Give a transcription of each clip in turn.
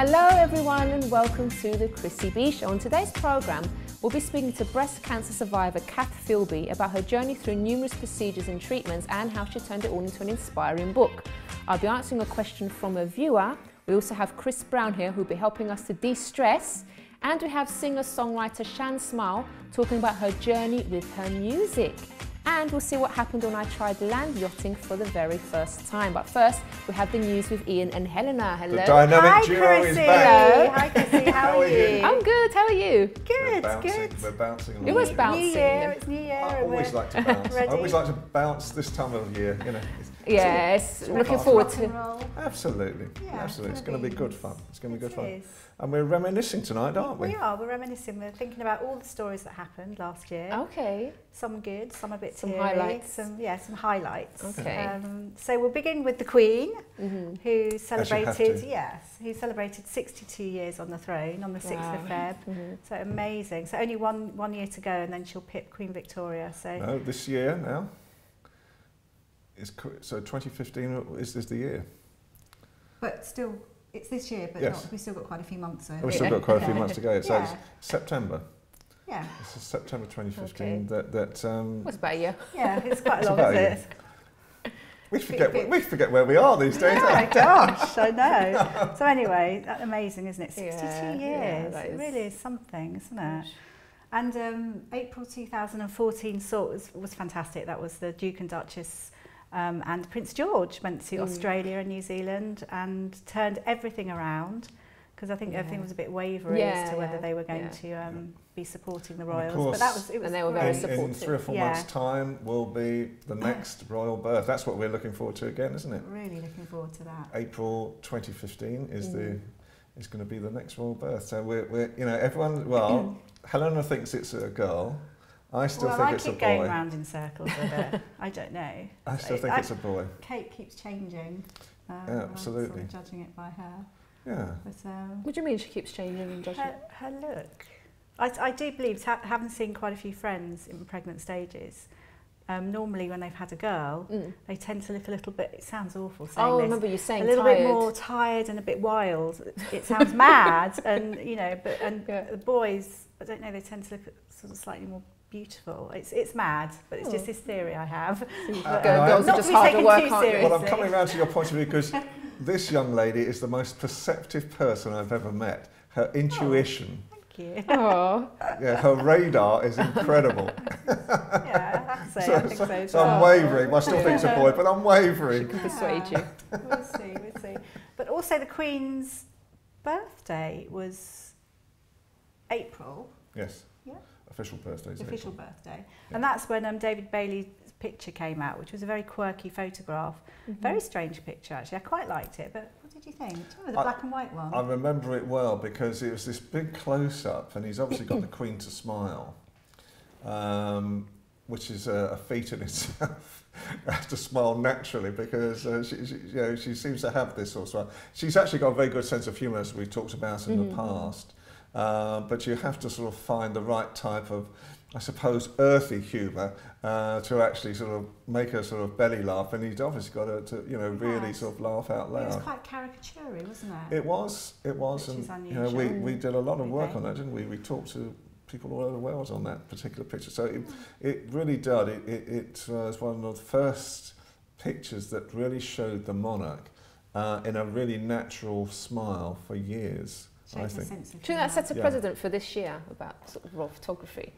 Hello everyone and welcome to the Chrissy B Show. On today's programme, we'll be speaking to breast cancer survivor Cath Filby about her journey through numerous procedures and treatments and how she turned it all into an inspiring book. I'll be answering a question from a viewer. We also have Browne here who'll be helping us to de-stress. And we have singer-songwriter Shan Smile talking about her journey with her music. And we'll see what happened when I tried land yachting for the very first time. But first, we have the news with Ian and Helena. Hello. The dynamic duo is back. Hello. Hi Chrissy, how are you? I'm good, how are you? Good, good. We're bouncing along. It was bouncing. New year, it's New Year. I always like to bounce. I always like to bounce this time of year, you know. Yes, looking forward to it. Absolutely, Yeah, absolutely. It's going to be good fun. It's going to be good fun. Is. And we're reminiscing tonight, aren't we? We are, we're reminiscing. We're thinking about all the stories that happened last year. Okay. Some good, some a bit Some teary, highlights. some highlights. Okay. So we'll begin with the Queen, who celebrated, who celebrated 62 years on the throne on the 6th of Feb. So amazing. So only one year to go, and then she'll pip Queen Victoria. So no, this year now. So 2015 is the year. But still, it's this year, but Yes. we've still got quite a few months. So We've still got quite a few months to go. So Yeah. it's September. yeah, This is September 2015. What's about a year? yeah, it's quite It's long, about isn't a it? we forget where we are these days. Oh my gosh, I know. So anyway, that's amazing, isn't it? 62 Yeah, years. that It is. really is something, isn't it? And April 2014 was fantastic. That was the Duke and Duchess and Prince George went to Australia and New Zealand and turned everything around, because I think everything was a bit wavery as to whether they were going to be supporting the royals. course, But it was and they were very great. supportive. In 3 or 4 months' time will be the next royal birth. That's what we're looking forward to again, isn't it? really looking forward to that. April 2015 is is going to be the next royal birth. So we're you know, everyone. Well, Helena thinks it's a girl. I still think it's a boy. I keep going round in circles with it. I don't know. I still think it's a boy. Kate keeps changing. Yeah, absolutely. I'm sort of judging it by her. Yeah. But, What do you mean she keeps changing and judging? her look. I do believe, having seen quite a few friends in pregnant stages, normally when they've had a girl, they tend to look a little bit, it sounds awful saying Oh, I this, remember you saying a little tired. bit more tired and a bit wild. It sounds mad, and you know, but the boys, I don't know, they tend to look sort of slightly more beautiful. It's mad, but it's just this theory I have. Girls are Not just to be hard to taken work, too aren't you? seriously. Well, I'm coming around to your point of view because this young lady is the most perceptive person I've ever met. Her intuition, Thank you. Oh, yeah, her radar is incredible. Yeah, I have to say, I think so. So I'm wavering. Well, I still think it's a boy, but I'm wavering. persuade you. We'll see. But also the Queen's birthday was April. Yes. Yeah. Official birthdays. Official birthday. And that's when David Bailey's picture came out, which was a very quirky photograph. Very strange picture, actually. I quite liked it, but what did you think? Do you remember the black and white one? I remember it well because it was this big close-up, and he's obviously got the Queen to smile, which is a feat in itself. To smile naturally because she seems to have this sort of smile. She's actually got a very good sense of humour, as we talked about in the past. But you have to sort of find the right type of, I suppose, earthy humour to actually sort of make her sort of belly laugh, and he'd obviously got to really sort of laugh out loud. It was quite caricature-y, wasn't it? It was, Which is and unusual. we did a lot of work Okay. on that, didn't we? We talked to people all over the world on that particular picture. So it really did. It was one of the first pictures that really showed the monarch in a really natural smile for years. I think. Do you think that sets a precedent for this year about sort of raw photography?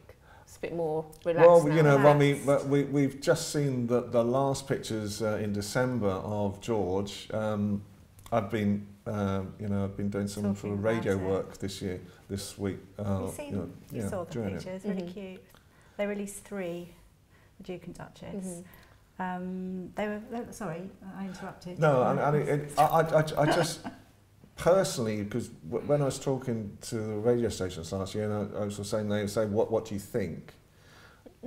It's a bit more relaxed Well, now. you know, we've just seen the last pictures in December of George. I've been doing some sort of radio work this week. You saw the during pictures, really cute. They released 3, the Duke and Duchess. Sorry, I interrupted. No, I just personally, because when I was talking to the radio stations last year, and I was saying, they were saying, what do you think?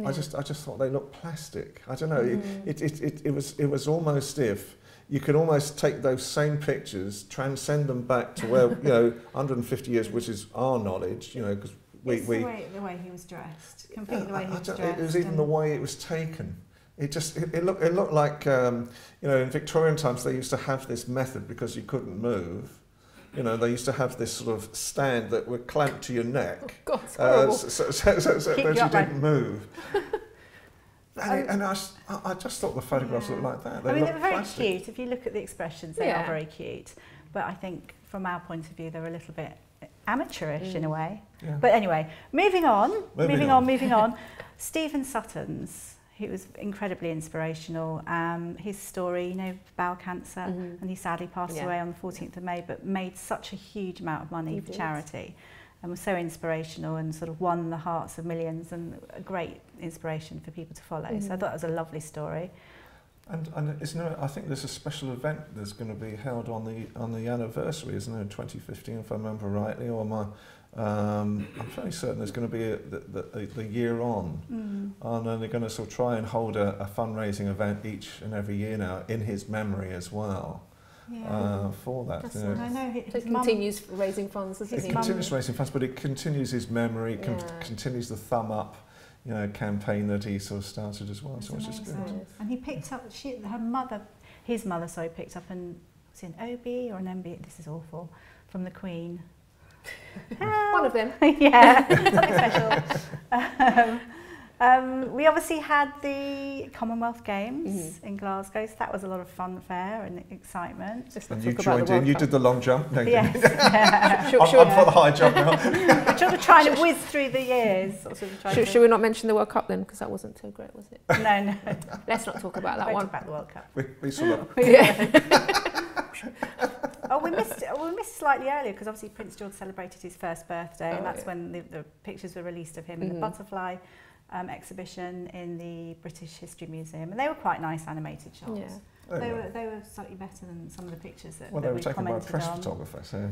I just thought they looked plastic. I don't know. It was almost if you could almost take those same pictures, transcend them back to where 150 years, which is our knowledge. Because the way he was dressed, completely the way he was dressed. It was even the way it was taken. It looked like in Victorian times they used to have this method because you couldn't move. you know, they used to have this sort of stand that were clamped to your neck. Oh, God, it's horrible. So that you didn't move. And I just thought the photographs looked like that. I mean, they looked were very plastic. cute. If you look at the expressions, they are very cute. But I think from our point of view, they're a little bit amateurish in a way. Yeah. But anyway, moving on. Stephen Sutton's, he was incredibly inspirational. His story, you know, bowel cancer, and he sadly passed away on the 14th of May, but made such a huge amount of money for charity. And was so inspirational and sort of won the hearts of millions, and a great inspiration for people to follow. So I thought it was a lovely story. And isn't there, I think there's a special event that's going to be held on the anniversary, isn't there, 2015, if I remember rightly, or I'm fairly certain there's going to be the year on, and then they're going to sort of try and hold a fundraising event each and every year now in his memory as well. For that. You know. I know it continues raising funds, doesn't it? It continues raising funds, but it continues his memory, continues the thumb up, you know, campaign that he sort of started as well, so which is good. And he picked up, his mother, picked up was it an OB or an MB? This is awful, from the Queen. One of them. Yeah, something special. We obviously had the Commonwealth Games in Glasgow, so that was a lot of funfair and excitement. And you joined in, you did the long jump? No, yes. I'm for the high jump now. We're sort of trying to whiz through the years. Should we not mention the World Cup then, because that wasn't too great, was it? No. Let's not talk about that one. Talk about the World Cup. We saw we missed slightly earlier because obviously Prince George celebrated his first birthday, and that's when the pictures were released of him in the butterfly exhibition in the British History Museum, and they were quite nice animated shots. Yeah. They were slightly better than some of the pictures that they were we taken by a commented press on. photographer, so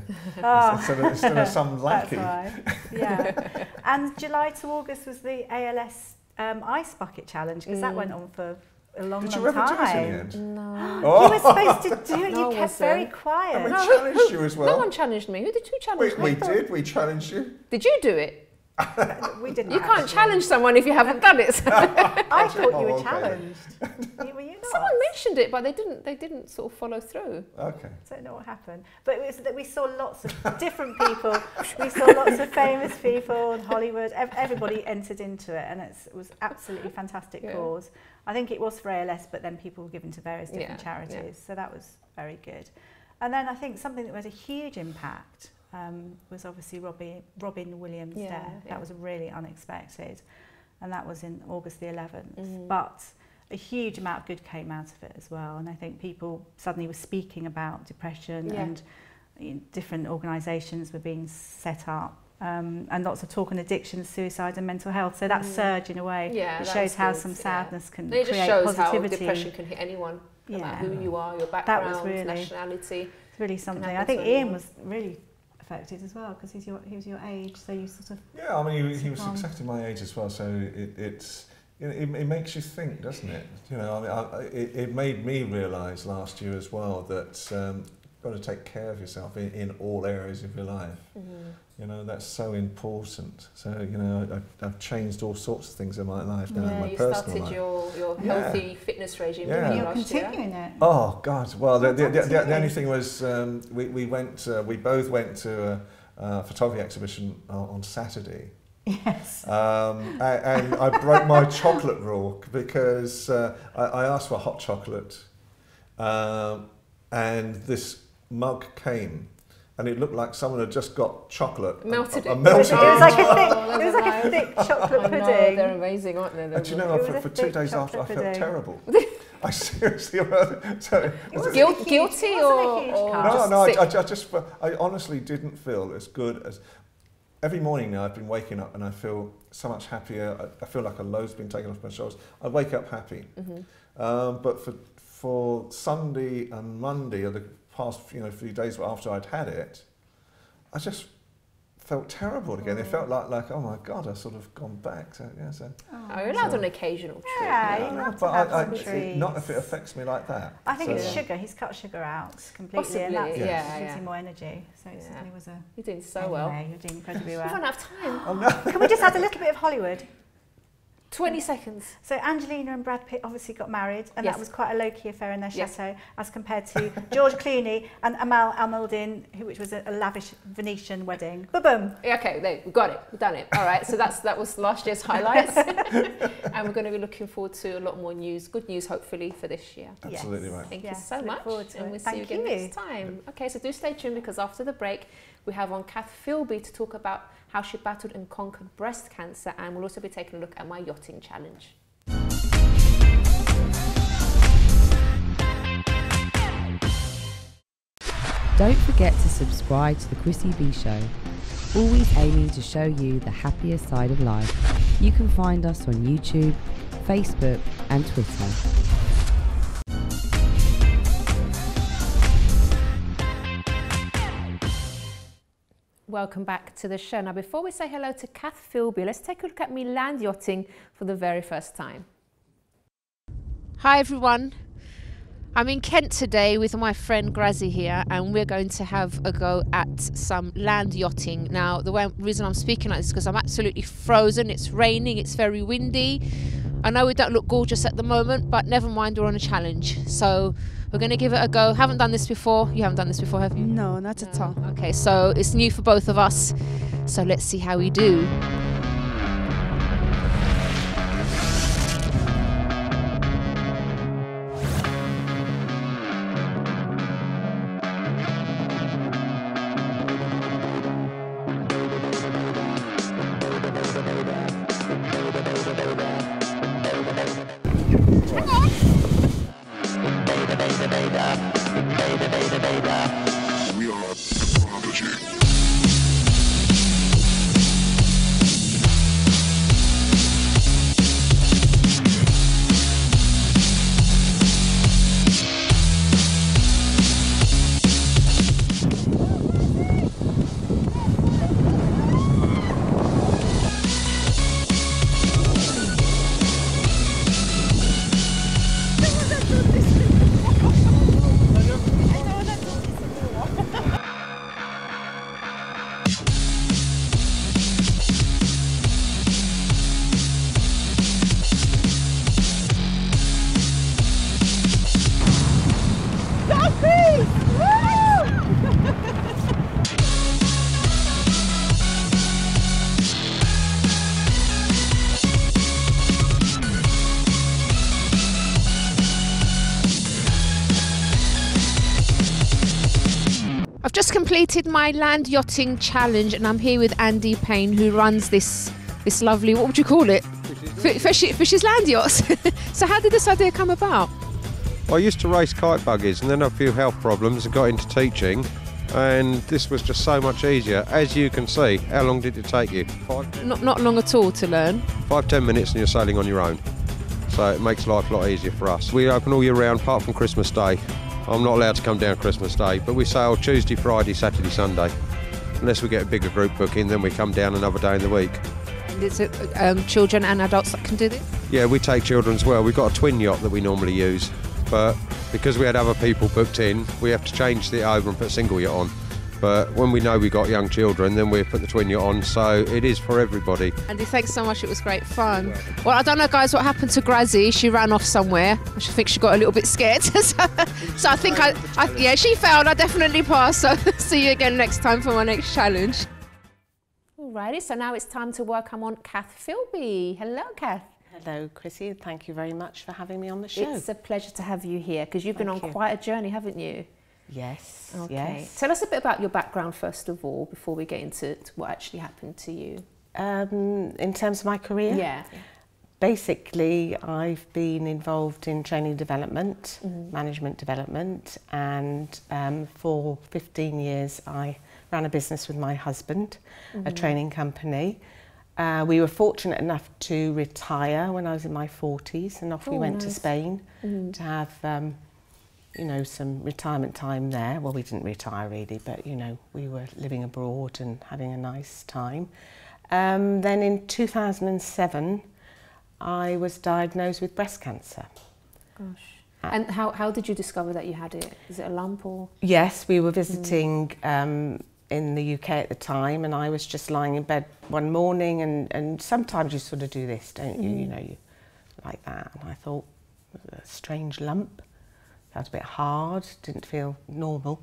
still there's some lacking. That's right. Yeah. And July to August was the ALS Ice Bucket Challenge, because that went on for a long Did time. you ever do it in the end? No. You were supposed to do it. No, You kept very quiet. And we challenged you as well. No one challenged me. Who did you challenge me? We did. We challenged you. Did you do it? We didn't. You can't challenge someone if you haven't done it. I thought you were okay. challenged. Were you not? Someone mentioned it, but they didn't sort of follow through. Okay. I don't know what happened. But it was that we saw lots of different people. We saw lots of famous people in Hollywood. Everybody entered into it, and it was absolutely fantastic cause. I think it was for ALS, but then people were given to various different charities. So that was very good. And then I think something that was a huge impact was obviously Robin Williams' death. That was really unexpected, and that was in August the 11th. But a huge amount of good came out of it as well, and I think people suddenly were speaking about depression, and different organisations were being set up, and lots of talk on addiction, suicide and mental health. So that surge, in a way, it shows how some sadness can create positivity. It just shows how depression can hit anyone, no matter who you are, your background, that was really, nationality. It's really something. I think Ian was really affected as well, because he was your age, so you sort of... Yeah, I mean, he was exactly my age as well, so it's... You know, it makes you think, doesn't it? You know, I mean, it made me realise last year as well that you've got to take care of yourself in all areas of your life. You know, that's so important. So, you know, I've changed all sorts of things in my life now, in my personal life. You started your healthy fitness regime. And you're continuing it. Oh God! Well, the only thing was we both went to a photography exhibition on Saturday. Yes. And I broke my chocolate rule because I asked for hot chocolate, and this mug came, and it looked like someone had just got chocolate melted it. It was like a thick chocolate pudding. They're amazing, aren't they? And you know, for 2 days after, I felt terrible. I seriously, guilty or no, I honestly didn't feel as good as. Every morning now I've been waking up and I feel so much happier. I feel like a load's been taken off my shoulders. I wake up happy. But for Sunday and Monday, or the past few days after I'd had it, I just felt terrible again. It felt like oh my God, I've sort of gone back. So you're allowed an occasional treat. Yeah, not if it affects me like that. I think it's sugar. He's cut sugar out completely. Possibly, and that gives you more energy. So it certainly was You're doing so well. You're doing incredibly well. We don't have time. Oh, no. Can we just add a little bit of Hollywood? 20 seconds. So Angelina and Brad Pitt obviously got married, and Yes. that was quite a low-key affair in their Yes. chateau, as compared to George Clooney and Amal Al-Muldin, which was a lavish Venetian wedding. Boom. Okay, there, we got it. We've done it. All right, so that was last year's highlights. And we're going to be looking forward to a lot more news, good news hopefully for this year. Absolutely right. Thank you Yes, so look much. forward to And it. we'll see Thank you again you. next time. Okay, so do stay tuned, because after the break, we have on Cath Filby to talk about how she battled and conquered breast cancer, and we'll also be taking a look at my yachting challenge. Don't forget to subscribe to the Chrissy B Show, always aiming to show you the happier side of life. You can find us on YouTube, Facebook and Twitter. Welcome back to the show. Now, before we say hello to Cath Filby, let's take a look at me land yachting for the very first time. Hi everyone. I'm in Kent today with my friend Grazzy here, and we're going to have a go at some land yachting. Now, the reason I'm speaking like this is because I'm absolutely frozen. It's raining, it's very windy. I know we don't look gorgeous at the moment, but never mind, we're on a challenge. So we're going to give it a go. Haven't done this before. You haven't done this before, have you? No, not at all. Okay, so it's new for both of us. So let's see how we do. I've just completed my land yachting challenge, and I'm here with Andy Payne, who runs this lovely, what would you call it? Fishes Land Yachts. So how did this idea come about? I used to race kite buggies, and then had a few health problems and got into teaching, and this was just so much easier. As you can see, how long did it take you? Not long at all to learn. 5-10 minutes and you're sailing on your own. So it makes life a lot easier for us. We open all year round apart from Christmas Day. I'm not allowed to come down Christmas Day, but we sail Tuesday, Friday, Saturday, Sunday. Unless we get a bigger group booking, then we come down another day in the week. And is it children and adults that can do this? Yeah, we take children as well. We've got a twin yacht that we normally use, but because we had other people booked in, we have to change it over and put a single yacht on. But when we know we got young children, then we put the twin yacht on, so it is for everybody. Andy, thanks so much, it was great fun. Well, I don't know, guys, what happened to Grazzy. She ran off somewhere. I think she got a little bit scared. so I think yeah, she failed. I definitely passed. So see you again next time for my next challenge. Alrighty, so now it's time to welcome on Cath Filby. Hello, Cath. Hello, Chrissy. Thank you very much for having me on the show. It's a pleasure to have you here, because you've been on quite a journey, haven't you? Yes, Okay. yes. Tell us a bit about your background, first of all, before we get into what actually happened to you. In terms of my career? Yeah. Basically, I've been involved in training development, management development, and for 15 years I ran a business with my husband, a training company. We were fortunate enough to retire when I was in my 40s, and off we went to Spain to have you know, some retirement time there. Well, we didn't retire really, but you know, we were living abroad and having a nice time. Then in 2007, I was diagnosed with breast cancer. Gosh. And how did you discover that you had it? Is it a lump or? Yes, we were visiting in the UK at the time, and I was just lying in bed one morning, and sometimes you sort of do this, don't you? You know, you like that, and I thought, a strange lump, felt a bit hard, didn't feel normal.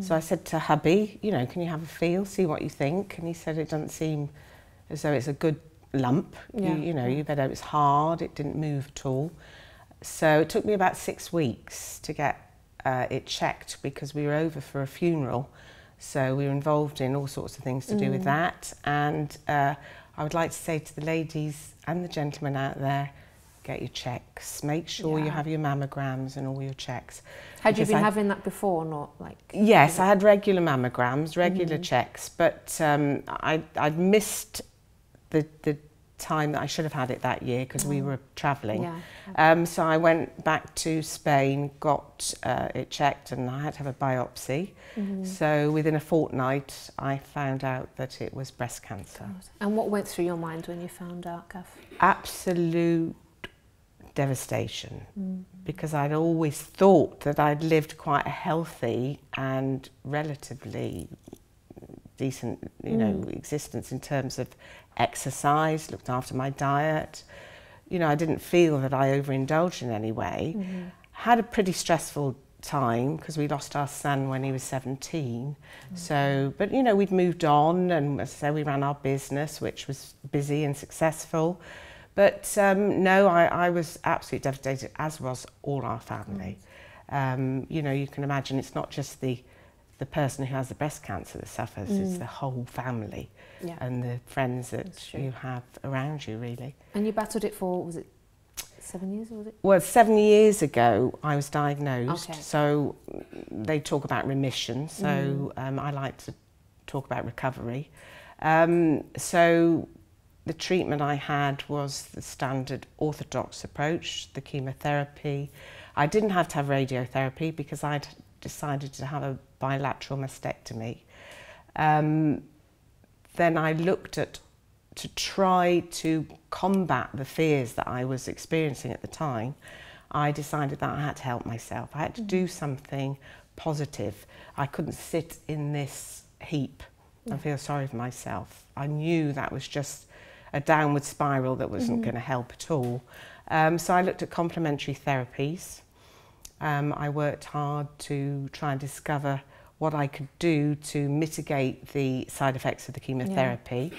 So I said to hubby, you know, can you have a feel, see what you think? And he said it doesn't seem as though it's a good lump. You know, you better, it was hard, it didn't move at all. So it took me about 6 weeks to get it checked, because we were over for a funeral. So we were involved in all sorts of things to do with that. And I would like to say to the ladies and the gentlemen out there, get your checks, make sure you have your mammograms and all your checks. Had you been having that before or not? Yes, I had regular mammograms, regular checks, but I'd missed the time that I should have had it that year, because we were travelling. So I went back to Spain, got it checked, and I had to have a biopsy. So within a fortnight I found out that it was breast cancer. And what went through your mind when you found out, Cath? Absolute devastation, because I'd always thought that I'd lived quite a healthy and relatively decent, you know, existence in terms of exercise, looked after my diet. You know, I didn't feel that I overindulged in any way. Had a pretty stressful time, because we lost our son when he was 17. So, but you know, we'd moved on, and as I say, we ran our business, which was busy and successful. But no, I was absolutely devastated, as was all our family. You know, you can imagine it's not just the person who has the breast cancer that suffers, it's the whole family and the friends that you have around you, really. And you battled it for, was it 7 years, or was it? Well, 7 years ago I was diagnosed, so they talk about remission, so I like to talk about recovery. So the treatment I had was the standard orthodox approach, the chemotherapy. I didn't have to have radiotherapy, because I'd decided to have a bilateral mastectomy. Then I looked at, to try to combat the fears that I was experiencing at the time, I decided that I had to help myself. I had to do something positive. I couldn't sit in this heap and feel sorry for myself. I knew that was just a downward spiral that wasn't going to help at all. So I looked at complementary therapies. I worked hard to try and discover what I could do to mitigate the side effects of the chemotherapy.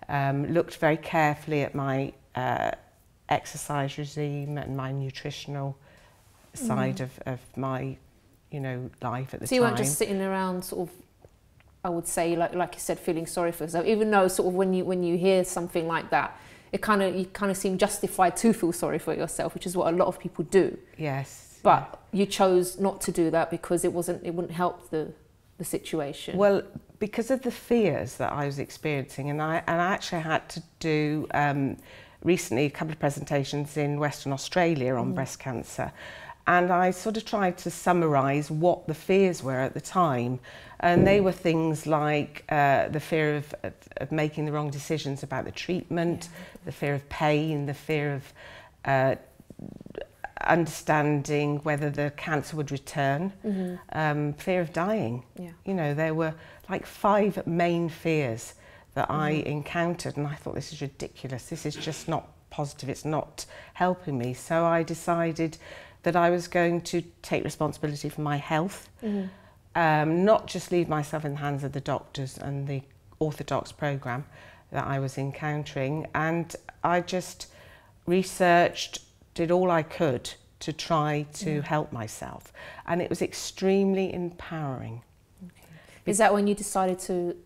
Looked very carefully at my exercise regime and my nutritional side of my, you know, life at the time. So you weren't just sitting around sort of, I would say, like you said, feeling sorry for yourself, even though sort of when you hear something like that, you kind of seem justified to feel sorry for yourself, which is what a lot of people do. Yes. But you chose not to do that because it wouldn't help the situation. Well, because of the fears that I was experiencing, and I actually had to do recently a couple of presentations in Western Australia on breast cancer, and I sort of tried to summarise what the fears were at the time, and they were things like the fear of making the wrong decisions about the treatment, the fear of pain, the fear of understanding whether the cancer would return, fear of dying. You know, there were like 5 main fears that I encountered, and I thought, this is ridiculous, this is just not positive, it's not helping me. So I decided that I was going to take responsibility for my health, not just leave myself in the hands of the doctors and the orthodox program that I was encountering, and I just researched, did all I could to try to help myself, and it was extremely empowering. Is that when you decided to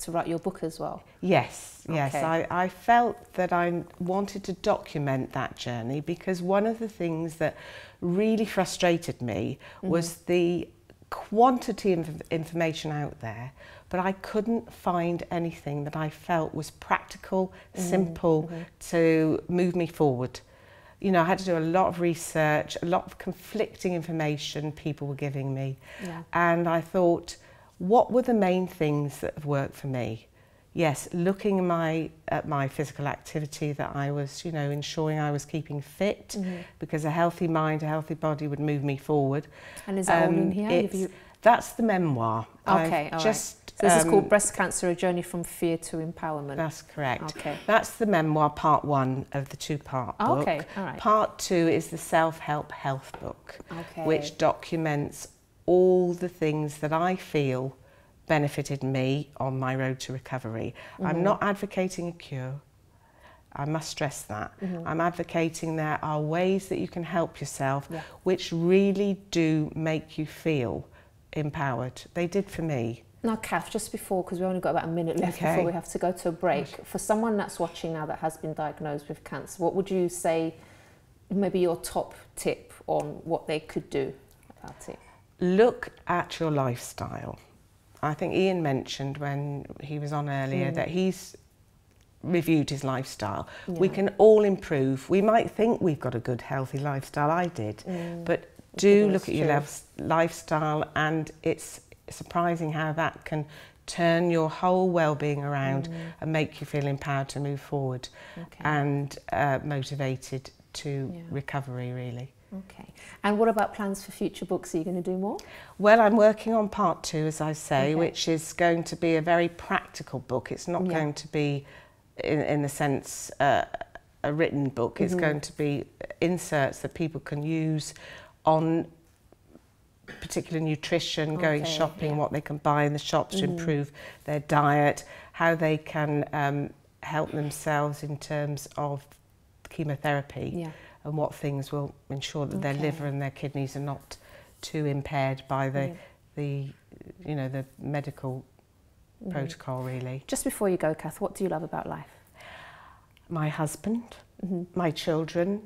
write your book as well? Yes, yes. I felt that I wanted to document that journey, because one of the things that really frustrated me was the quantity of information out there, but I couldn't find anything that I felt was practical, simple, to move me forward. You know, I had to do a lot of research, a lot of conflicting information people were giving me. And I thought, what were the main things that have worked for me? Yes, looking at my physical activity, that I was, you know, ensuring I was keeping fit, because a healthy mind, a healthy body would move me forward. And is that all in here? That's the memoir. Okay, I've just So this is called Breast Cancer, A Journey from Fear to Empowerment. That's correct. Okay. That's the memoir, part 1 of the 2-part book. Okay, all right. Part 2 is the self-help health book, Okay. which documents all the things that I feel benefited me on my road to recovery. I'm not advocating a cure. I must stress that. I'm advocating there are ways that you can help yourself which really do make you feel empowered. They did for me. Now, Cath, just before, because we've only got about a minute left before we have to go to a break, for someone that's watching now that has been diagnosed with cancer, what would you say, maybe your top tip on what they could do about it? Look at your lifestyle. I think Ian mentioned when he was on earlier that he's reviewed his lifestyle. We can all improve. We might think we've got a good, healthy lifestyle. I did. But do look at your lifestyle, and it's surprising how that can turn your whole well-being around and make you feel empowered to move forward and motivated to recovery, really. Okay. And what about plans for future books? Are you going to do more? Well, I'm working on part 2, as I say, which is going to be a very practical book. It's not going to be, in the sense, a written book. It's going to be inserts that people can use on particular nutrition, going shopping, what they can buy in the shops to improve their diet, how they can help themselves in terms of chemotherapy, and what things will ensure that their liver and their kidneys are not too impaired by the you know, the medical protocol, really. Just before you go, Cath, what do you love about life? My husband, my children,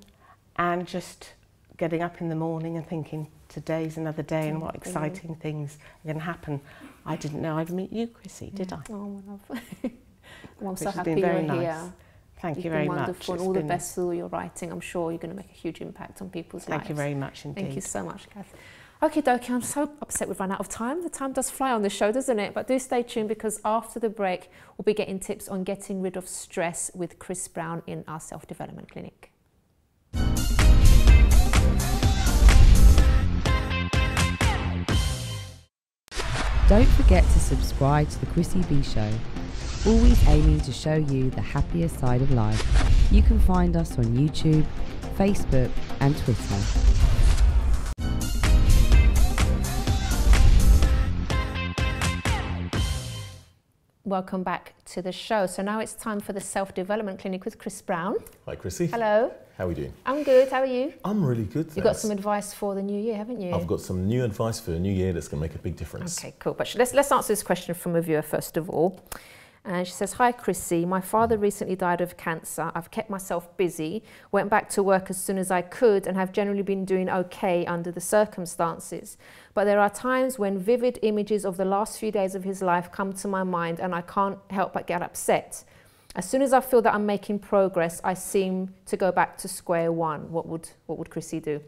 and just getting up in the morning and thinking today's another day and what exciting things are going to happen. I didn't know I'd meet you, Chrissy, did I? Oh, my love. Well, I'm so Which has happy been very you're nice. here. Thank You've you very been much. wonderful, and all the best with all your writing. I'm sure you're going to make a huge impact on people's lives. Thank you very much indeed. Thank you so much, Cath. Okay, dokie, I'm so upset we've run out of time. The time does fly on this show, doesn't it? But do stay tuned, because after the break, we'll be getting tips on getting rid of stress with Chris Browne in our self-development clinic. Don't forget to subscribe to the Chrissy B Show, always aiming to show you the happier side of life. You can find us on YouTube, Facebook and Twitter. Welcome back to the show. So now it's time for the self-development clinic with Chris Browne. Hi, Chrissy. Hello. How are we doing? I'm good. How are you? I'm really good, You've got some advice for the new year, haven't you? I've got some new advice for the new year that's going to make a big difference. Okay, cool. But let's answer this question from a viewer first of all. And she says, hi Chrissy, my father recently died of cancer. I've kept myself busy, went back to work as soon as I could, and have generally been doing okay under the circumstances. But there are times when vivid images of the last few days of his life come to my mind, and I can't help but get upset. As soon as I feel that I'm making progress, I seem to go back to square one. What would Chrissy do?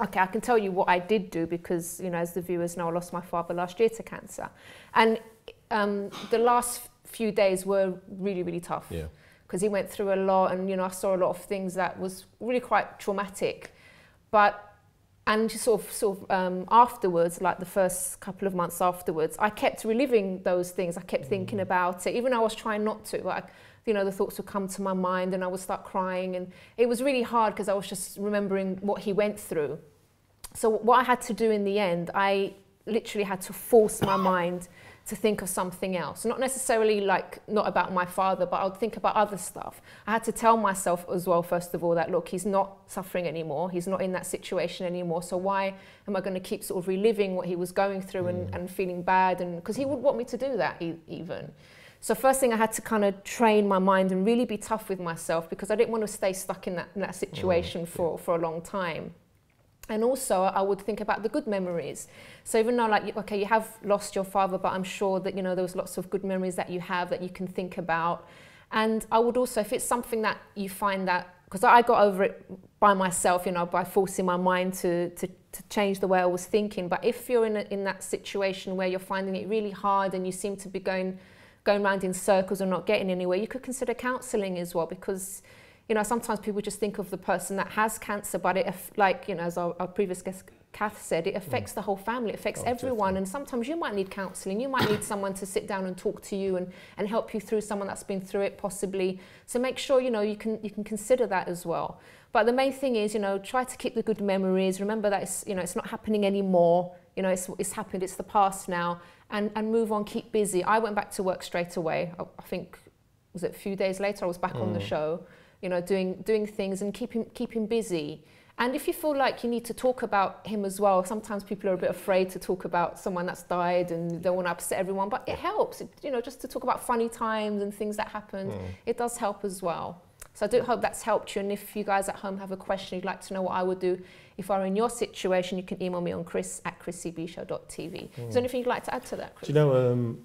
Okay, I can tell you what I did do, because, you know, as the viewers know, I lost my father last year to cancer. And the last few days were really, really tough. Yeah. Because he went through a lot, and, you know, I saw a lot of things that was really quite traumatic. And sort of afterwards, like the first couple of months afterwards, I kept reliving those things. I kept thinking about it, even though I was trying not to. Like, you know, the thoughts would come to my mind, and I would start crying, and it was really hard because I was just remembering what he went through. So what I had to do in the end, I literally had to force my mind to think of something else. Not necessarily like, not about my father, but I would think about other stuff. I had to tell myself as well, first of all, that look, he's not suffering anymore. He's not in that situation anymore. So why am I going to keep sort of reliving what he was going through and feeling bad? And because he would want me to do that even. So first thing, I had to kind of train my mind and really be tough with myself, because I didn't want to stay stuck in that situation for a long time. And also, I would think about the good memories. So even though, like, okay, you have lost your father, but I'm sure that, you know, there was lots of good memories that you have that you can think about. And I would also, if it's something that you find that, because I got over it by myself, you know, by forcing my mind to change the way I was thinking. But if you're in that situation where you're finding it really hard and you seem to be going around in circles or not getting anywhere, you could consider counselling as well, because, you know, sometimes people just think of the person that has cancer, but like, you know, as our previous guest Cath said, it affects the whole family, it affects everyone. Definitely. And sometimes you might need counselling, you might need someone to sit down and talk to you and help you through, someone that's been through it possibly. So make sure, you know, you can consider that as well. But the main thing is, you know, try to keep the good memories. Remember that it's, you know, it's not happening anymore. You know, it's happened, it's the past now. And move on, keep busy. I went back to work straight away. I think, was it a few days later, I was back on the show, you know, doing things and keep him busy. And if you feel like you need to talk about him as well, sometimes people are a bit afraid to talk about someone that's died and they don't want to upset everyone, but it helps, you know, just to talk about funny times and things that happened. It does help as well. So I do hope that's helped you. And if you guys at home have a question, you'd like to know what I would do if I were in your situation, you can email me on chris@chrissybshow.tv. Is there anything you'd like to add to that, Chris? Do you know,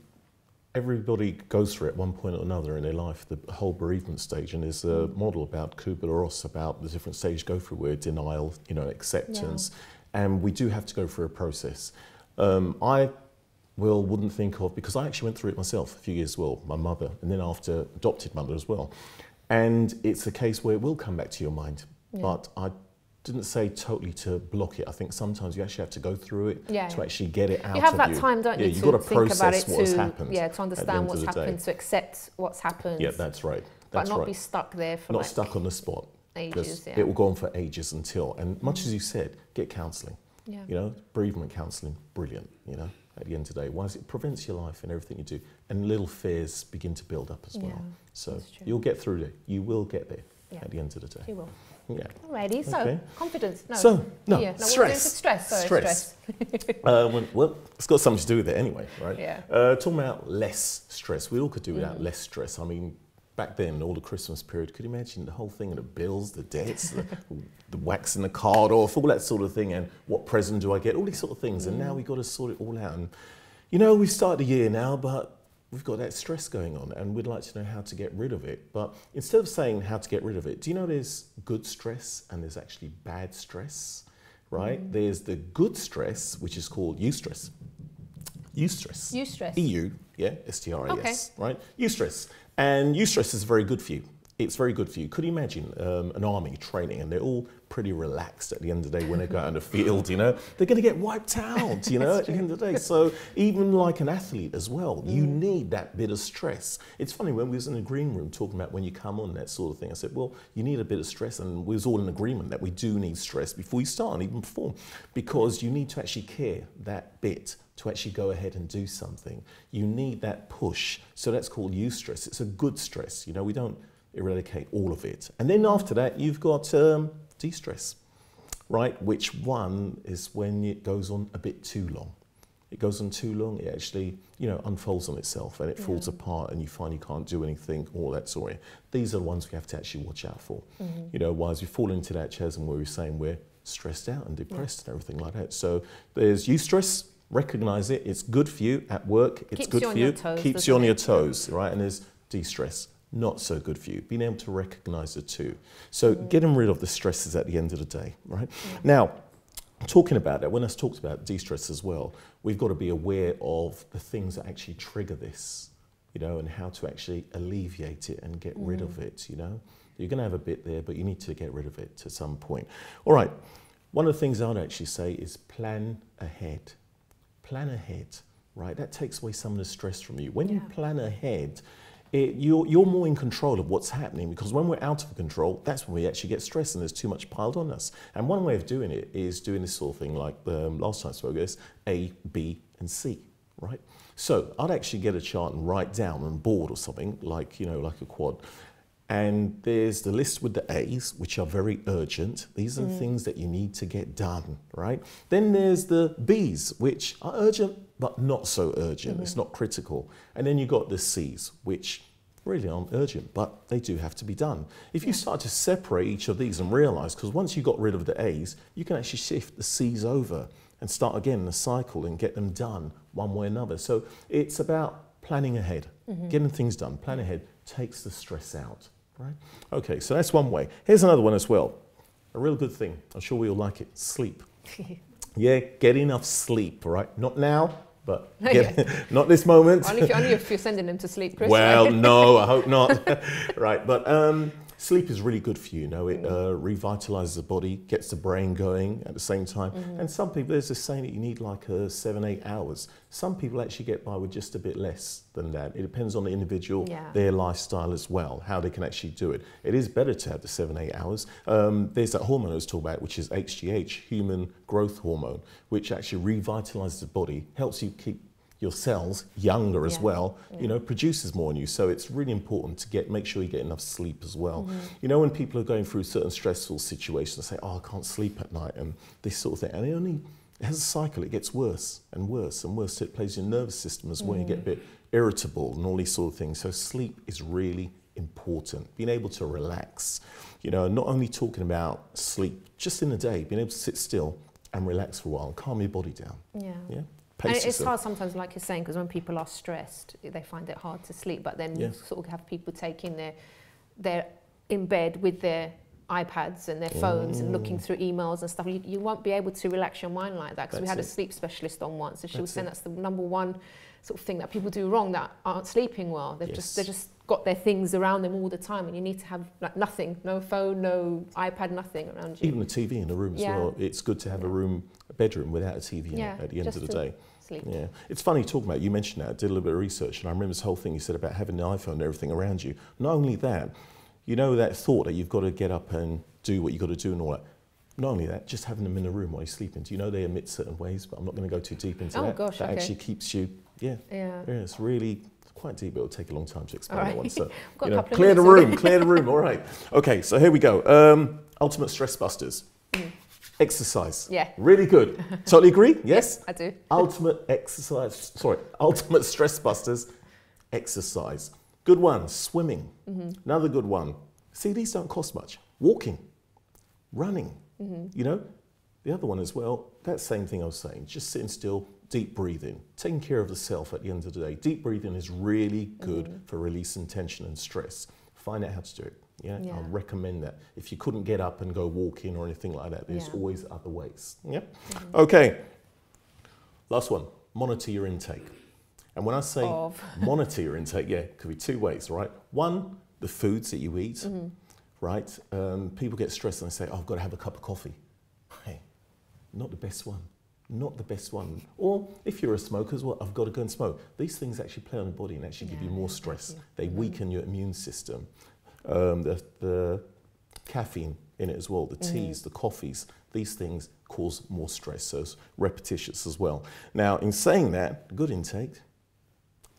everybody goes through it at one point or another in their life, the whole bereavement stage, and there's a model about Kubler-Ross about the different stages you go through, where denial, you know, acceptance, and we do have to go through a process. I wouldn't think of, because I actually went through it myself a few years as well, my mother, and then after adopted mother as well. And it's a case where it will come back to your mind, but I didn't say totally to block it. I think sometimes you actually have to go through it to actually get it out of you. You have that time, don't you, you've to got to think about it, process what has happened. Yeah, to understand what's happened, to accept what's happened. Yeah, that's right. But not be stuck there for not stuck on the spot. Ages, It will go on for ages until, and much as you said, get counselling. Yeah. You know, bereavement counselling, brilliant, you know, at the end of the day. Why? It prevents your life and everything you do. And little fears begin to build up as well. So you'll get through there. You will get there at the end of the day. You will. Yeah. Alrighty, so confidence. No. So, no, stress. Stress. Well, it's got something to do with it anyway, right? Yeah. Talking about less stress. We all could do without less stress. I mean, back then, all the Christmas period, could you imagine the whole thing of the bills, the debts, the waxing the card off, all that sort of thing, and what present do I get, all these sort of things. And now we've got to sort it all out. And, you know, we've started the year now, but we've got that stress going on, and we'd like to know how to get rid of it. But instead of saying how to get rid of it, do you know there's good stress and there's actually bad stress, right? There's the good stress, which is called eustress. Eustress. Eustress. EU, yeah, S-T-R-E-S, right? Eustress. And eustress is very good for you. It's very good for you. Could you imagine an army training and they're all pretty relaxed at the end of the day when they go out in the field, you know? They're going to get wiped out, you know, at the end of the day. So even like an athlete as well, you need that bit of stress. It's funny, when we was in the green room talking about when you come on, that sort of thing, I said, well, you need a bit of stress, and we was all in agreement that we do need stress before you start and even before, because you need to actually care that bit to actually go ahead and do something. You need that push. So that's called eustress. It's a good stress, you know, we don't eradicate all of it. And then after that, you've got de-stress, right? Which one is when it goes on a bit too long. It goes on too long, it actually, you know, unfolds on itself and it falls apart and you find you can't do anything, all that sort of thing. These are the ones we have to actually watch out for. You know, whilst we fall into that chasm where we're saying we're stressed out and depressed and everything like that. So there's eustress, recognize it, it's good for you at work, it's good for you, keeps you on your toes, right? And there's de-stress. Not so good for you, being able to recognize the two. So getting rid of the stresses at the end of the day, right? Now, talking about that, when I talked about de-stress as well, we've got to be aware of the things that actually trigger this, you know, and how to actually alleviate it and get rid of it, you know? You're going to have a bit there, but you need to get rid of it to some point. All right, one of the things I'd actually say is plan ahead. Plan ahead, right? That takes away some of the stress from you. When you plan ahead, you're more in control of what's happening, because when we're out of control, that's when we actually get stressed and there's too much piled on us. And one way of doing it is doing this sort of thing like last time I spoke, is A, B, and C, right? So I'd actually get a chart and write down on a board or something, like, you know, like a quad. And there's the list with the A's, which are very urgent. These are the things that you need to get done, right? Then there's the B's, which are urgent, but not so urgent. It's not critical. And then you got the C's, which really aren't urgent, but they do have to be done. If you start to separate each of these and realize, because once you got rid of the A's, you can actually shift the C's over and start again in a cycle and get them done one way or another. So it's about planning ahead, getting things done. Plan ahead takes the stress out. Right? Okay, so that's one way. Here's another one as well. A real good thing. I'm sure we all like it. Sleep. Yeah, get enough sleep, right? Not now, but not this moment. Only if you're sending them to sleep, Chris. Well, no, I hope not. Right, but Sleep is really good for you, you know, it revitalizes the body, gets the brain going at the same time. And some people, there's this saying that you need like 7-8 hours. Some people actually get by with just a bit less than that. It depends on the individual, their lifestyle as well, how they can actually do it. It is better to have the 7-8 hours. There's that hormone I was talking about, which is HGH, human growth hormone, which actually revitalizes the body, helps you keep your cells younger as well, you know, produces more in you. So it's really important to make sure you get enough sleep as well. You know, when people are going through certain stressful situations, they say, oh, I can't sleep at night and this sort of thing. And it has a cycle, it gets worse and worse and worse. So it plays your nervous system as well. You get a bit irritable and all these sort of things. So sleep is really important. Being able to relax, you know, not only talking about sleep, just in the day, being able to sit still and relax for a while and calm your body down. Yeah. And it's hard sometimes, like you're saying, because when people are stressed, they find it hard to sleep. But then you sort of have people taking they're in bed with their iPads and their phones and looking through emails and stuff. You won't be able to relax your mind like that, because we had a sleep specialist on once, and she was saying that's the #1 sort of thing that people do wrong, that aren't sleeping well. They've just got their things around them all the time, and you need to have like nothing, no phone, no iPad, nothing around you. Even a TV in a room as well. It's good to have a bedroom without a TV in it at the end of the day. Sleep. Yeah, it's funny talking about, you mentioned that, I did a little bit of research, and I remember this whole thing you said about having the iPhone and everything around you. Not only that, you know, that thought that you've got to get up and do what you've got to do and all that. Not only that, just having them in the room while you're sleeping. Do you know they emit certain waves? But I'm not going to go too deep into that. Oh gosh, that actually keeps you, it's really quite deep. It'll take a long time to explain that one. So, you know, clear the room, all right. Okay, so here we go. Ultimate stress busters. Exercise. Yeah. Really good. Totally agree? Yes? I do. Ultimate stress busters, exercise. Good one, swimming. Another good one. See, these don't cost much. Walking, running, you know. The other one as well, that same thing I was saying, just sitting still, deep breathing, taking care of the self at the end of the day. Deep breathing is really good for releasing tension and stress. Find out how to do it. Yeah, I recommend that. If you couldn't get up and go walking or anything like that, there's always other ways. Yeah. Okay. Last one. Monitor your intake. And when I say monitor your intake, it could be two ways, right? One, the foods that you eat, right? People get stressed and they say, oh, I've got to have a cup of coffee. Hey, not the best one. Not the best one. Or if you're a smoker as well, I've got to go and smoke. These things actually play on the body and actually give you more stress. They weaken your immune system. The caffeine in it as well, the teas, the coffees, these things cause more stress, so it's repetitious as well. Now, in saying that, good intake,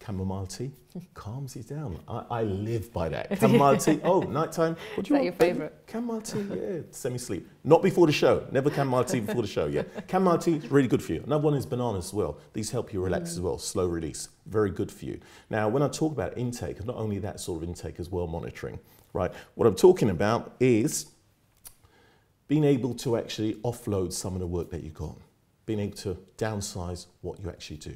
chamomile tea, calms you down. I live by that. Chamomile tea, nighttime, what do you want? Is that your favourite? Chamomile tea, semi-sleep. Not before the show, never chamomile tea before the show, Chamomile tea is really good for you. Another one is bananas as well. These help you relax as well, slow release, very good for you. Now, when I talk about intake, not only that sort of intake as well, monitoring, right? What I'm talking about is being able to actually offload some of the work that you've got, being able to downsize what you actually do.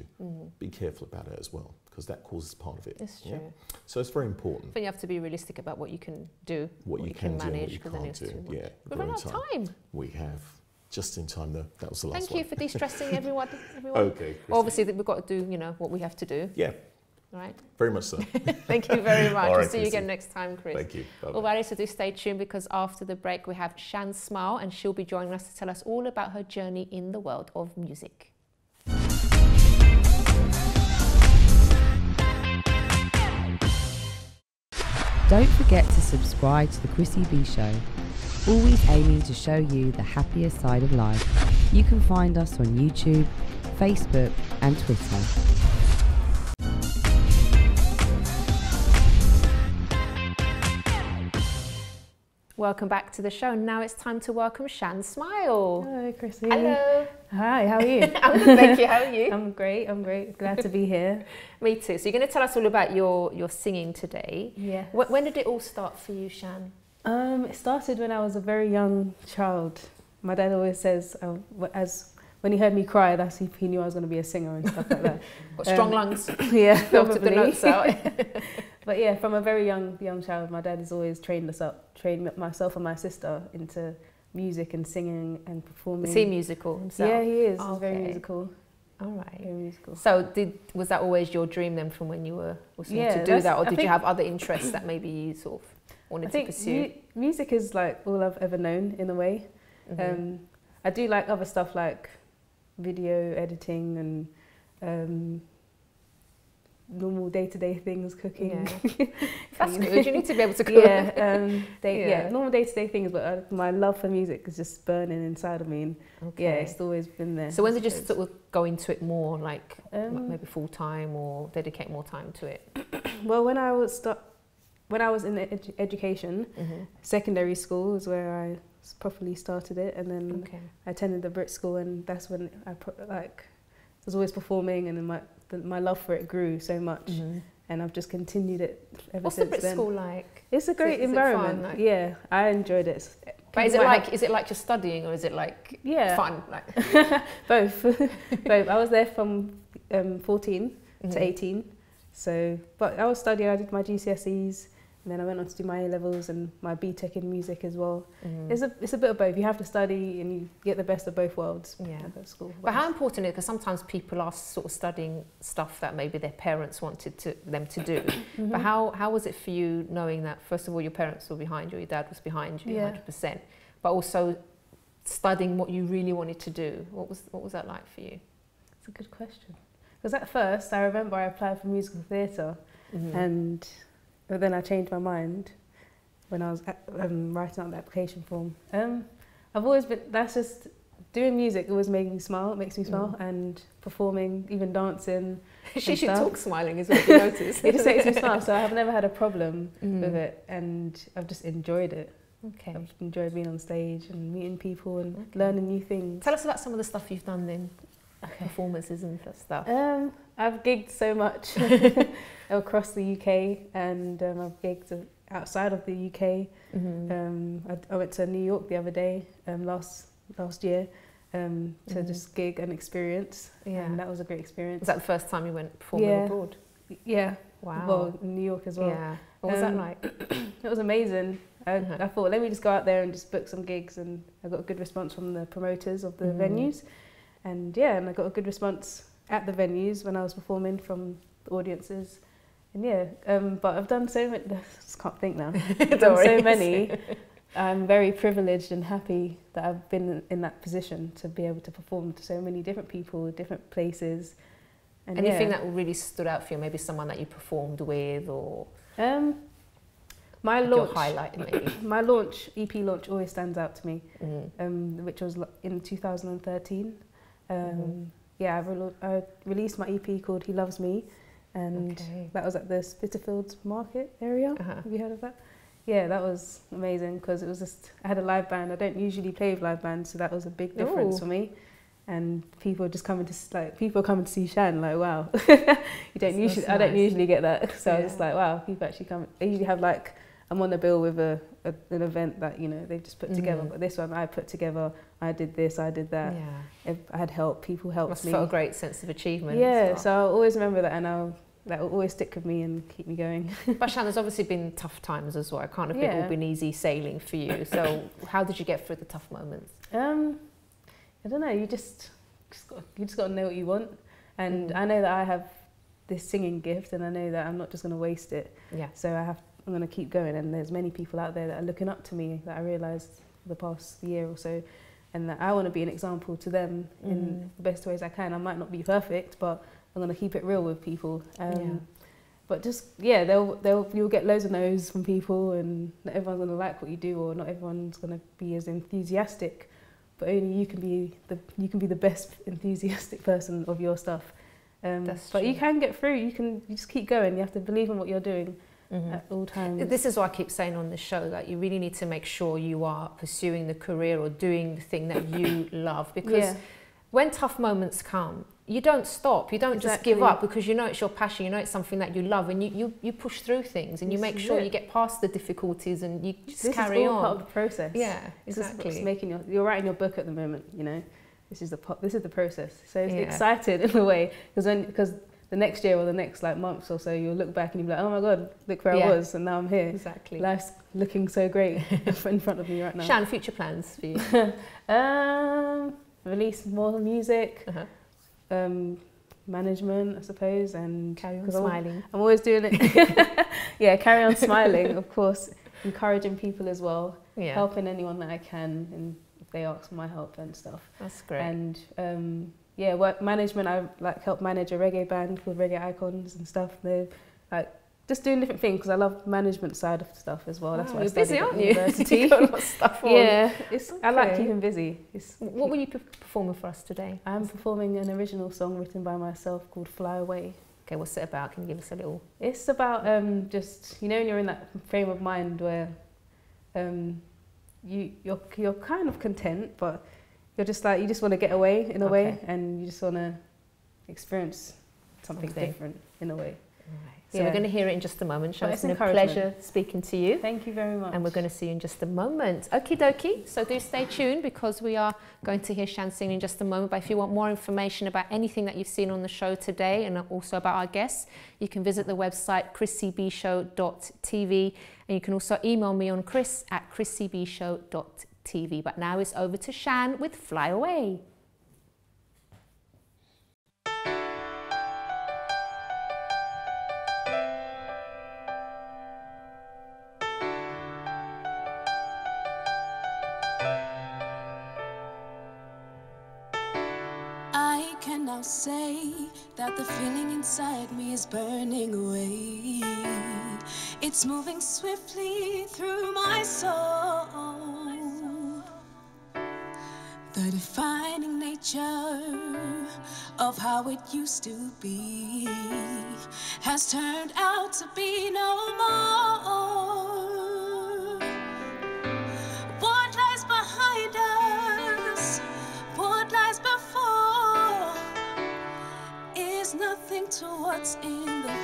Be careful about it as well, because that causes part of it. It's true. So it's very important. But you have to be realistic about what you can do, what you can manage, because then it's too much. We've run out of time. We have. Just in time though. That was the last one. Thank you for de-stressing everyone. Okay. Obviously, we've got to do, what we have to do. Yeah. Right. Very much so. Thank you very much. All right, we'll see you again next time, Chris. Thank you. Bye-bye. All right, so do stay tuned, because after the break we have Shan Smile, and she'll be joining us to tell us all about her journey in the world of music. Don't forget to subscribe to the Chrissy B Show, always aiming to show you the happier side of life. You can find us on YouTube, Facebook and Twitter. Welcome back to the show. Now it's time to welcome Shan Smile. Hello, Chrissy. Hello. Hi, how are you? I'm good, thank you. How are you? I'm great. Glad to be here. Me too. So you're going to tell us all about your singing today. Yeah. When did it all start for you, Shan? It started when I was a very young child. My dad always says, when he heard me cry, he knew I was going to be a singer and stuff like that. Got strong lungs. Yeah, Filtered the notes out. But yeah, from a very young child, my dad has always trained myself and my sister into music and singing and performing. Is he musical himself? Yeah, he is. Oh, he's very musical. All right. Very musical. So was that always your dream then, from when you were to do that, or did you have other interests that maybe you sort of? wanted to pursue? Music is like all I've ever known in a way. I do like other stuff like video editing and normal day-to-day things, cooking. Yeah. That's good. You need to be able to cook. Normal day-to-day things. But my love for music is just burning inside of me, and it's always been there. So when did you sort of go into it more, like maybe full time, or dedicate more time to it? Well, when I was in education, secondary school is where I properly started it, and then I attended the Brit school, and that's when I was always performing, and then my love for it grew so much, and I've just continued it ever What's since the Brit then. school like? It's a great environment. Fun, yeah, I enjoyed it. But is it like you're studying, or is it like fun? Like both. Both. I was there from 14 to 18. So, but I was studying. I did my GCSEs. And then I went on to do my A-levels and my BTEC in music as well. It's a bit of both. You have to study and you get the best of both worlds at school. But how important is it? Because sometimes people are sort of studying stuff that maybe their parents wanted them to do. But how was it for you knowing that, first of all, your parents were behind you, your dad was behind you 100%, but also studying what you really wanted to do? What was that like for you? It's a good question. Because at first, I remember I applied for musical theatre but then I changed my mind when I was writing out the application form. I've always been, that's just, doing music always makes me smile, and performing, even dancing. She should talk smiling as well, if you notice. It just makes me smile, so I've never had a problem with it, and I've just enjoyed it. Okay. I've enjoyed being on stage and meeting people and learning new things. Tell us about some of the stuff you've done then, performances and stuff. I've gigged so much across the UK, and I've gigged outside of the UK. I went to New York the other day, last year, to just gig and experience. And that was a great experience. Was that the first time you went performing abroad? Yeah. Wow. Well, in New York as well. Yeah. What was that like? It was amazing. I thought, let me just go out there and just book some gigs, and I got a good response from the promoters of the venues. And I got a good response at the venues when I was performing from the audiences. And but I've done so many, I just can't think now. I've done so many. I'm very privileged and happy that I've been in that position to be able to perform to so many different people, different places. And anything that really stood out for you, maybe someone that you performed with, or my like launch, highlight maybe. My EP launch always stands out to me, which was in 2013. I released my EP called He Loves Me, and that was at the Spitalfields Market area. Have you heard of that? Yeah, that was amazing because it was just, I had a live band. I don't usually play with live bands, so that was a big difference for me. And people just coming to see Shan, like, wow. I don't usually get that. So I was just like, wow, people actually come. I usually have like, I'm on the bill with an event that, they've just put together, but this one I put together, I did this, I did that. Yeah. I had help, people helped me. Must have felt a great sense of achievement. Yeah, so I'll always remember that, and that will always stick with me and keep me going. But Shan, there's obviously been tough times as well. It can't have all been easy sailing for you. So how did you get through the tough moments? I don't know, you just got to know what you want. And I know that I have this singing gift, and I know that I'm not just going to waste it. Yeah. So I'm going to keep going, and there's many people out there that are looking up to me that I realised the past year or so, and that I want to be an example to them in the best ways I can. I might not be perfect, but I'm going to keep it real with people. But just, you'll get loads of no's from people, and not everyone's going to like what you do, or not everyone's going to be as enthusiastic, but only you can be the best enthusiastic person of your stuff. But you can get through, you just keep going, you have to believe in what you're doing. At all times. This is what I keep saying on the show, that you really need to make sure you are pursuing the career or doing the thing that you love, because when tough moments come, you don't stop, you don't just give up, because you know it's your passion, you know it's something that you love, and you push through things, and you make sure you get past the difficulties, and you just carry on. This is all part of the process. Yeah, exactly. You're writing your book at the moment, this is the process. So it's excited in a way, because the next year or the next months or so, you'll look back and you'll be like, oh my God, look where I was, and now I'm here. Exactly. Life's looking so great in front of me right now. Shan, future plans for you? Release more music, management, I suppose, and carry on smiling. I'm always doing it. Yeah, carry on smiling, of course. encouraging people as well, Yeah. helping anyone that I can, and if they ask for my help and stuff. That's great. And yeah, work management. I like help manage a reggae band called Reggae Icons and stuff. They're like just doing different things because I love management side of stuff as well. That's Wow, why I you're busy, studied at aren't you? university. You've got a lot of stuff on. Yeah, I like Okay. keeping busy. What will you be performing for us today? I'm performing an original song written by myself called Fly Away. Okay, what's it about? Can you give us a little... It's about just, you know, when you're in that frame of mind where you're kind of content, but you're just like, you just want to get away in a way, and you just want to experience something different in a way. Right. So we're going to hear it in just a moment. Shan, it's been a pleasure speaking to you. Thank you very much. And we're going to see you in just a moment. Okie dokie. So do stay tuned because we are going to hear Shan sing in just a moment. But if you want more information about anything that you've seen on the show today and also about our guests, you can visit the website chrissybshow.tv, and you can also email me on chris@chrissybshow.tv. But now it's over to Shan with Fly Away. I can now say that the feeling inside me is burning away. It's moving swiftly through my soul. The defining nature of how it used to be has turned out to be no more. What lies behind us, what lies before, is nothing to what's in the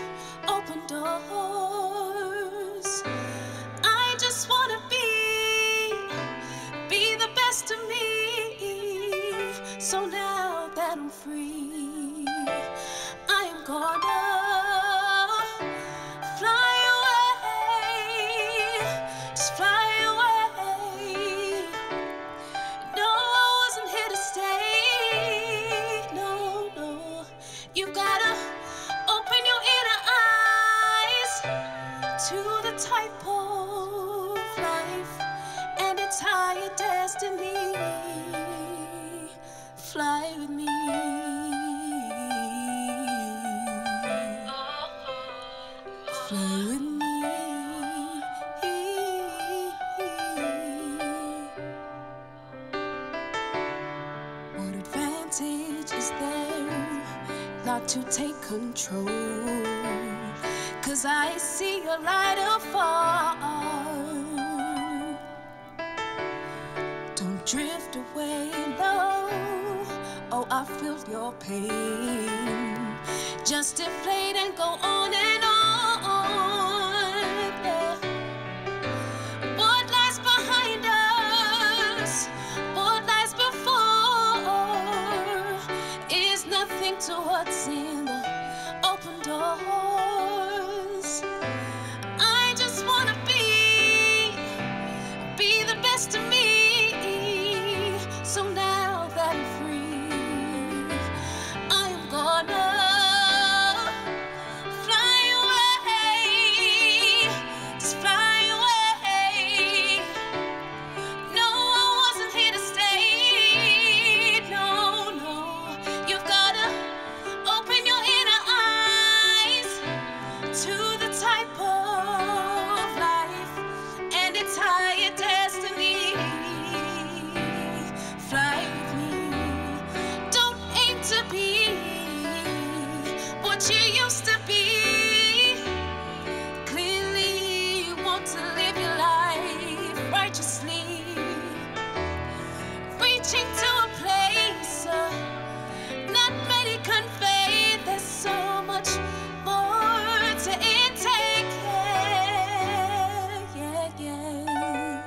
open doors. I just wanna be the best of me. So now that I'm free, I am gonna fly away, just fly away. No, I wasn't here to stay, no, no. You've gotta open your inner eyes to the type of life and its higher destiny. Fly with me. Fly with me. What advantage is there not to take control? 'Cause I see your light afar. Don't drift away, no. Oh, I feel your pain. Just deflate and go on and on. Yeah. What lies behind us, what lies before, is nothing to what's in the open doors. I just wanna be the best of me. So now that I'm free, I am gonna fly away, just fly away. No, I wasn't here to stay, no, no. You've gotta open your inner eyes to the type of life and its higher destiny. Fly with me. Don't aim to be what you used to be. Clearly you want to live your life righteously, reaching to a place not many convey. There's so much more to intake. Yeah, yeah, yeah.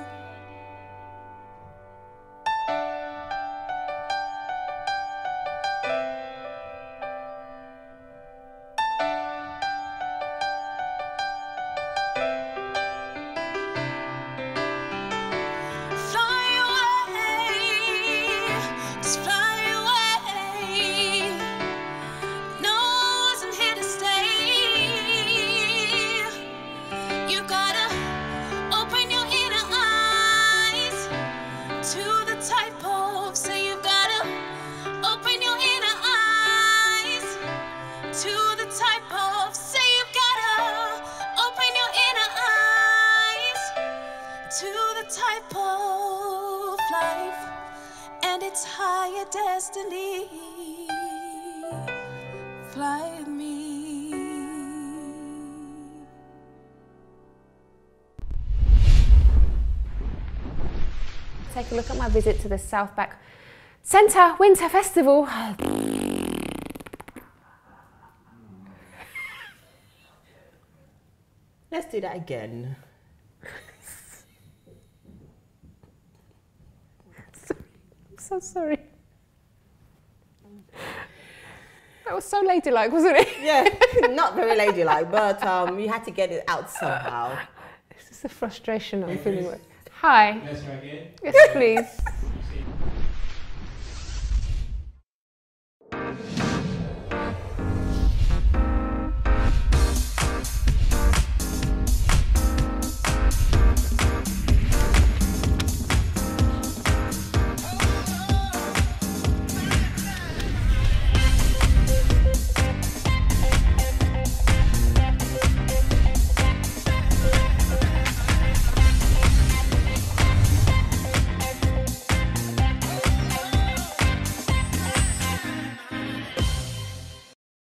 to the type of, say you've gotta open your inner eyes to the type of life and its higher destiny. Fly with me. Take a look at my visit to the South Back Centre Winter Festival. Let's do that again. I'm so sorry. That was so ladylike, wasn't it? Yeah, not very ladylike, but you had to get it out somehow. This is the frustration I'm feeling with. Hi. Let's try again. Yes, please.